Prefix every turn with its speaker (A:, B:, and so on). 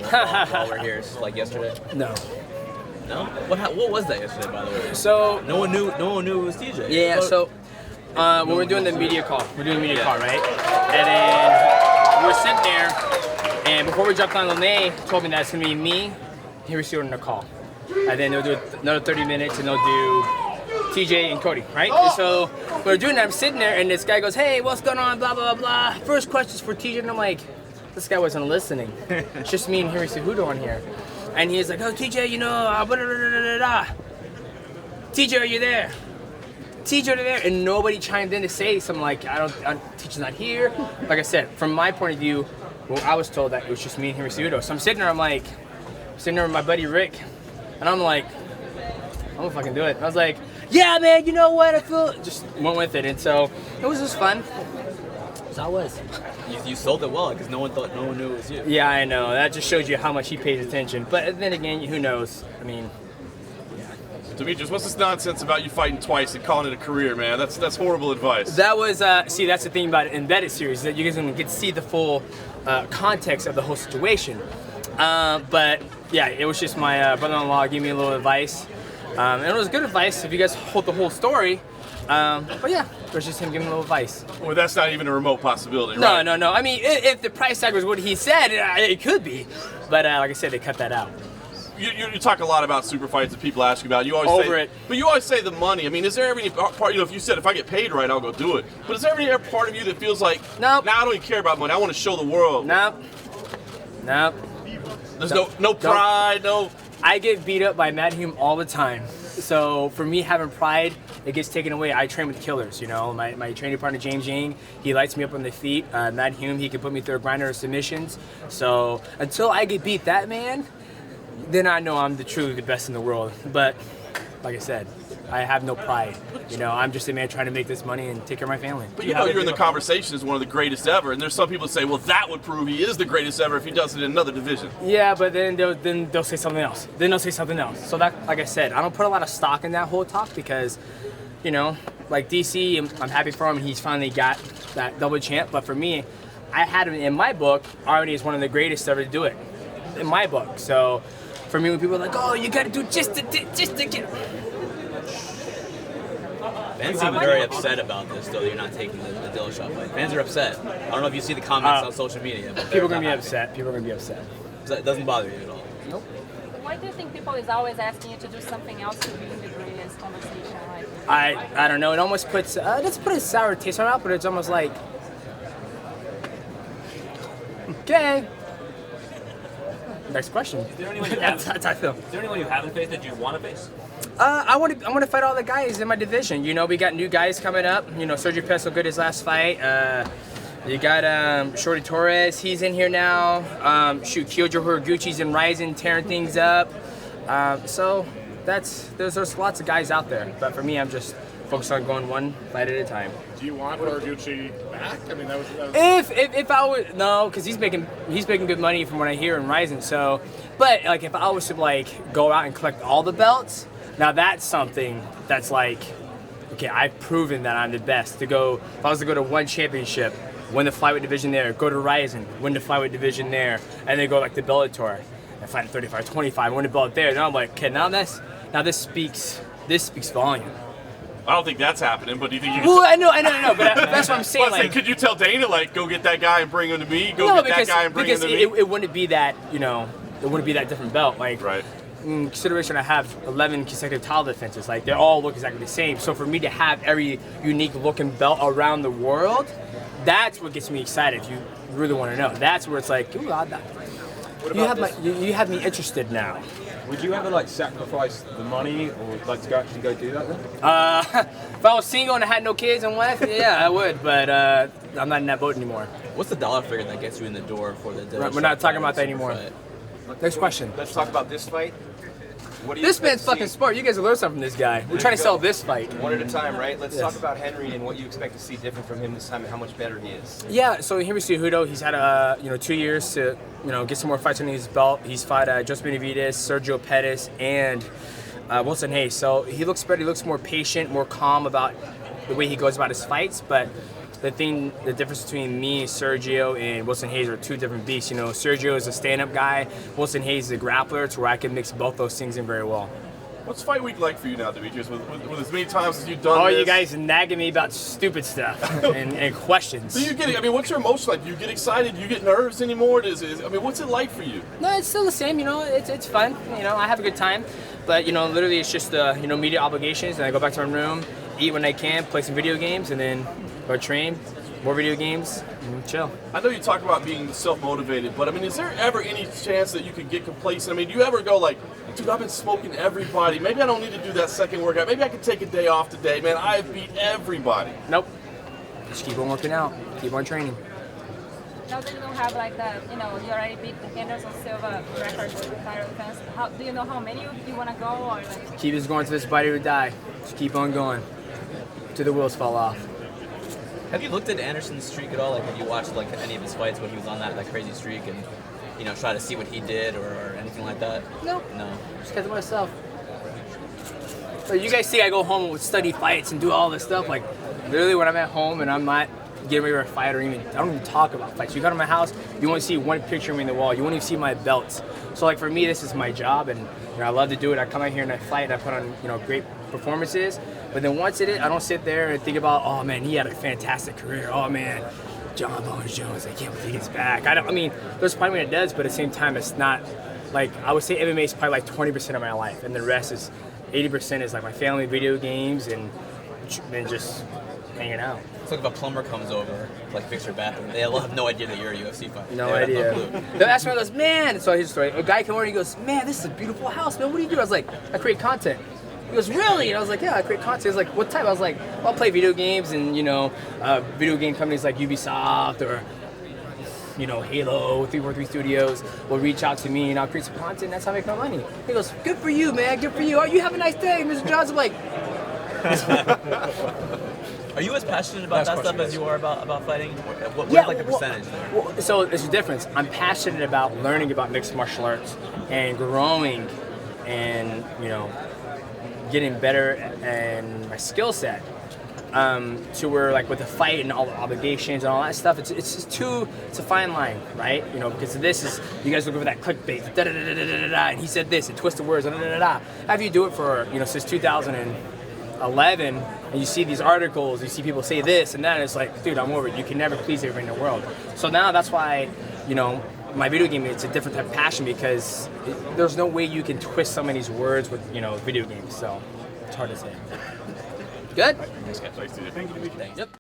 A: while we're here, like yesterday?
B: No.
A: No? What was that yesterday, by the way?
B: So
A: no one knew it was TJ.
B: Yeah. So when we're doing the media call, right? And then we're sitting there, and before we jumped on, Lene told me that it's gonna be me, Henry Cejudo, on the call, and then they'll do another 30 minutes, and they'll do TJ and Cody, right? And so we're doing that. I'm sitting there, and this guy goes, "Hey, what's going on? Blah blah blah blah. First question's for TJ," and I'm like, "This guy wasn't listening. It's just me and Henry Cejudo on here." And he's like, "Oh, TJ, you know, blah, blah, blah, blah, blah. TJ, are you there? TJ, are you there?" And nobody chimed in to say something like, TJ's not here. Like I said, from my point of view, well, I was told that it was just me and Henry Cejudo. So I'm sitting there, sitting there with my buddy Rick, and I'm like, I'm gonna fucking do it. And I was like, "Yeah, man, you know what? I feel," just went with it. And so it was just fun. So I was.
A: You sold it well because no one knew it was you.
B: Yeah, I know. That just shows you how much he pays attention. But then again, who knows? I mean,
C: Demetrious, what's this nonsense about you fighting twice and calling it a career, man? That's horrible advice.
B: that was, see, that's the thing about an embedded series, that you guys don't get to see the full context of the whole situation. But yeah, it was just my brother-in-law gave me a little advice. And it was good advice if you guys hold the whole story. But yeah, it was just him giving a little advice.
C: Well, that's not even a remote possibility, right?
B: No. I mean, if the price tag was what he said, it could be. But like I said, they cut that out.
C: You talk a lot about super fights that people ask you about. You always
B: Over it.
C: But you always say the money. I mean, is there any part, if you said, if I get paid right, I'll go do it. But is there any part of you that feels like,
B: Nope.
C: nah, I don't even care about money. I want to show the world.
B: Nope.
C: There's no pride, no...
B: I get beat up by Matt Hume all the time. So for me, having pride, it gets taken away. I train with killers, you know. My training partner, James Yang, he lights me up on the feet. Matt Hume, he can put me through a grinder of submissions. So until I get beat that man, then I know I'm truly the best in the world. But like I said, I have no pride. You know, I'm just a man trying to make this money and take care of my family.
C: But you know you're in the conversation as one of the greatest ever, and there's some people that say, well, that would prove he is the greatest ever if he does it in another division.
B: Yeah, but then they'll say something else. So that, like I said, I don't put a lot of stock in that whole talk because, you know, like DC, I'm happy for him. He's finally got that double champ. But for me, I had him in my book already as one of the greatest ever to do it, in my book. So for me, when people are like, "Oh, you got to do just to get."
A: Fans seem very upset about this, though, that you're not taking the Dillashaw fight. Fans are upset. I don't know if you see the comments on social media. But
B: People are going to be upset.
A: So it doesn't bother you at all?
B: Nope.
D: Why do you think people is always asking you to do something else to be in the greatest conversation? Like,
B: I don't know. It almost puts, let's put a sour taste on it, but it's almost like, okay. Next question.
E: Is there anyone you
B: That's how I feel.
E: Is there anyone you haven't faced that you want to face?
B: I want to fight all the guys in my division. You know, we got new guys coming up. You know, Sergio Pettis looked good his last fight. You got Shorty Torres. He's in here now. Kyojo Horiguchi's in Rising, tearing things up. So there's lots of guys out there. But for me, I'm just focused on going one fight at a time.
F: Do you want Horiguchi back? I mean, that was
B: If I would, no, because he's making good money from what I hear in Rising. So, but like if I was to like go out and collect all the belts. Now that's something that's like, okay, I've proven that I'm the best. If I was to go to one championship, win the flyweight division there, go to Ryzen, win the flyweight division there, and then go like to Bellator and fight at 35, 25, win the belt there. Now I'm like, okay, now this speaks volume.
C: I don't think that's happening, but do you think you can...
B: Well, I know, but that's what I'm saying.
C: Like, could you tell Dana, like, go get that guy and bring him to me? Get that guy and bring him to me?
B: It wouldn't be that, you know, it wouldn't be that different belt. Like,
C: right.
B: In consideration, I have 11 consecutive title defenses. Like, they all look exactly the same. So for me to have every unique looking belt around the world, that's what gets me excited. If you really want to know, that's where it's like, ooh, you have me interested now.
G: Would you ever like sacrifice the money or like to actually go do that then?
B: If I was single and I had no kids and wife, yeah, I would. But I'm not in that boat anymore.
A: What's the dollar figure that gets you in the door for the Dillashaw?
B: We're not talking about that anymore. Next question.
G: Let's talk about this fight. What do you
B: This man's fucking smart. You guys will learn something from this guy. We're trying to sell this fight.
G: One at a time, right? Let's talk about Henry and what you expect to see different from him this time and how much better he is.
B: Yeah, so Henry Cejudo, he's had 2 years to get some more fights under his belt. He's fought Joseph Benavidez, Sergio Pettis, and Wilson Hayes. So he looks better. He looks more patient, more calm about the way he goes about his fights. But the difference between me, Sergio, and Wilson Hayes are two different beasts. You know, Sergio is a stand-up guy. Wilson Hayes is a grappler. It's where I can mix both those things in very well.
C: What's fight week like for you now, Demetrious? With as many times as you've done
B: Oh,
C: this?
B: you guys nagging me about stupid stuff and questions.
C: So you get, I mean, what's your emotion like? Do you get excited? Do you get nerves anymore? I mean, what's it like for you?
B: No, it's still the same. You know, it's fun. You know, I have a good time. But, you know, literally it's just, you know, media obligations. And I go back to my room, eat when I can, play some video games, and then go train, more video games, and chill.
C: I know you talk about being self-motivated, but I mean, is there ever any chance that you could get complacent? I mean, do you ever go like, dude, I've been smoking everybody. Maybe I don't need to do that second workout. Maybe I could take a day off today. Man, I've beat everybody.
B: Nope. Just keep on working out. Keep on training.
D: Now that you don't have like that, you know, you already beat the Anderson Silva record with title defense. Do you know how many you want to go, or like?
B: Keep this going to this body would die. Just keep on going till the wheels fall off.
A: Have you looked at Anderson's streak at all? Like, have you watched like any of his fights when he was on that crazy streak, and you know, try to see what he did or anything like that?
B: No.
A: No.
B: Just kept to myself. So you guys see I go home and study fights and do all this stuff. Like, literally when I'm at home and I'm not getting ready for a fight, or I don't even talk about fights. You come to my house, you won't see one picture of me in the wall. You won't even see my belts. So like for me, this is my job, and you know, I love to do it. I come out here and I fight, and I put on, you know, great performances. But then once it is, I don't sit there and think about, oh man, he had a fantastic career. Oh man, John Bones Jones, I can't believe he gets back. I mean, there's probably when it does, but at the same time, it's not like, I would say MMA is probably like 20% of my life, and the rest is 80% is like my family, video games, and then just hanging out.
A: It's like if a plumber comes over, like fix your bathroom, they'll have no idea that you're a UFC fighter.
B: No
A: They have
B: idea.
A: No clue.
B: The last one goes, man, so his story. A guy came over and he goes, man, this is a beautiful house, man. What do you do? I was like, I create content. He goes, really? And I was like, yeah, I create content. He was like, what type? I was like, well, I'll play video games, and you know, video game companies like Ubisoft or you know, Halo, 343 Studios will reach out to me and I'll create some content, and that's how I make my money. He goes, good for you, man, good for you. Oh, you have a nice day, Mr. Johnson. I'm like,
A: Are you as passionate about that stuff as you are about fighting? What's
B: yeah,
A: like the percentage there?
B: Well, so there's a difference. I'm passionate about learning about mixed martial arts and growing and, you know, getting better and my skill set. To where like with the fight and all the obligations and all that stuff, it's a fine line, right? You know, because this is, you guys look over that clickbait, da da da da da da, and he said this and twisted words, da da da da. Have you do it for, you know, since 2011, and you see these articles, you see people say this and that, and it's like, dude, I'm over it. You can never please everybody in the world. So now that's why, you know, my video game, it's a different type of passion, because there's no way you can twist some of these words with, you know, video games. So it's hard to say. Good?
C: Thank you, Demetrious.
A: Yep.